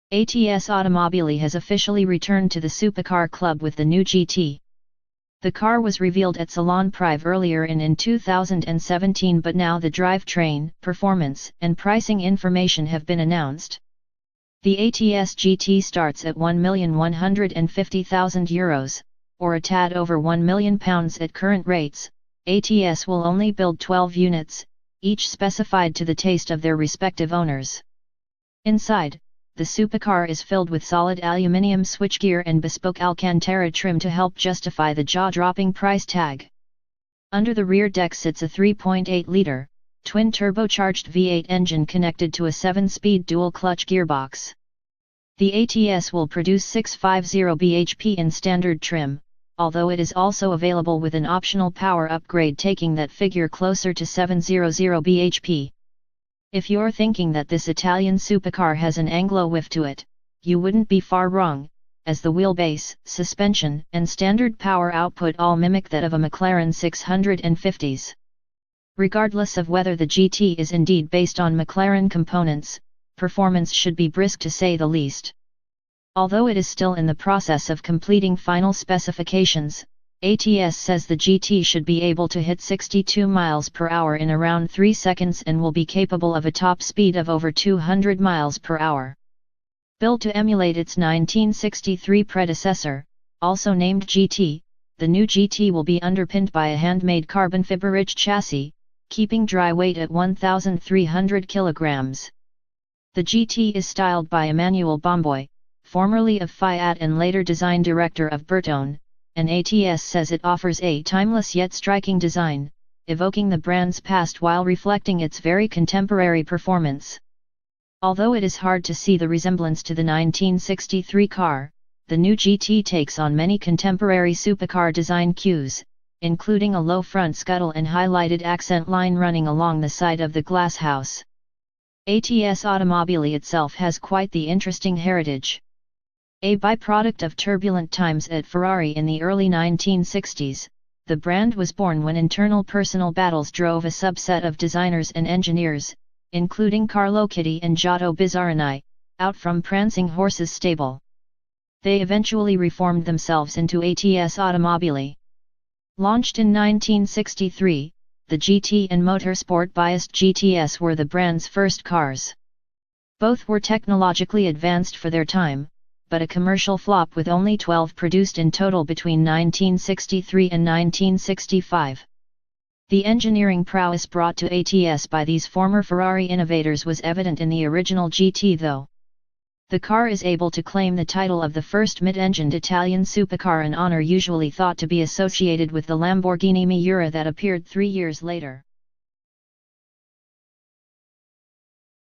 ATS Automobili has officially returned to the Supercar club with the new GT. The car was revealed at Salon Prive earlier in 2017, but now the drivetrain, performance, and pricing information have been announced. The ATS GT starts at €1,150,000, or a tad over £1 million at current rates. ATS will only build 12 units, each specified to the taste of their respective owners. Inside, the supercar is filled with solid aluminium switchgear and bespoke Alcantara trim to help justify the jaw-dropping price tag. Under the rear deck sits a 3.8-liter, twin-turbocharged V8 engine connected to a 7-speed dual-clutch gearbox. The ATS will produce 650 bhp in standard trim, although it is also available with an optional power upgrade taking that figure closer to 700 bhp. If you're thinking that this Italian supercar has an Anglo whiff to it, you wouldn't be far wrong, as the wheelbase, suspension, and standard power output all mimic that of a McLaren 650s. Regardless of whether the GT is indeed based on McLaren components, performance should be brisk to say the least. Although it is still in the process of completing final specifications, ATS says the GT should be able to hit 62 miles per hour in around 3 seconds and will be capable of a top speed of over 200 miles per hour. Built to emulate its 1963 predecessor, also named GT, the new GT will be underpinned by a handmade carbon fiber-rich chassis, keeping dry weight at 1,300 kilograms. The GT is styled by Emmanuel Bomboy, formerly of Fiat and later design director of Bertone, and ATS says it offers a timeless yet striking design, evoking the brand's past while reflecting its very contemporary performance. Although it is hard to see the resemblance to the 1963 car, the new GT takes on many contemporary supercar design cues, including a low front scuttle and highlighted accent line running along the side of the glasshouse. ATS Automobili itself has quite the interesting heritage. A byproduct of turbulent times at Ferrari in the early 1960s, the brand was born when internal personal battles drove a subset of designers and engineers, including Carlo Chitti and Giotto Bizzarini, out from Prancing Horse's stable. They eventually reformed themselves into ATS Automobili. Launched in 1963, the GT and motorsport-biased GTS were the brand's first cars. Both were technologically advanced for their time, but a commercial flop with only 12 produced in total between 1963 and 1965. The engineering prowess brought to ATS by these former Ferrari innovators was evident in the original GT though. The car is able to claim the title of the first mid-engined Italian supercar, an honor usually thought to be associated with the Lamborghini Miura that appeared 3 years later.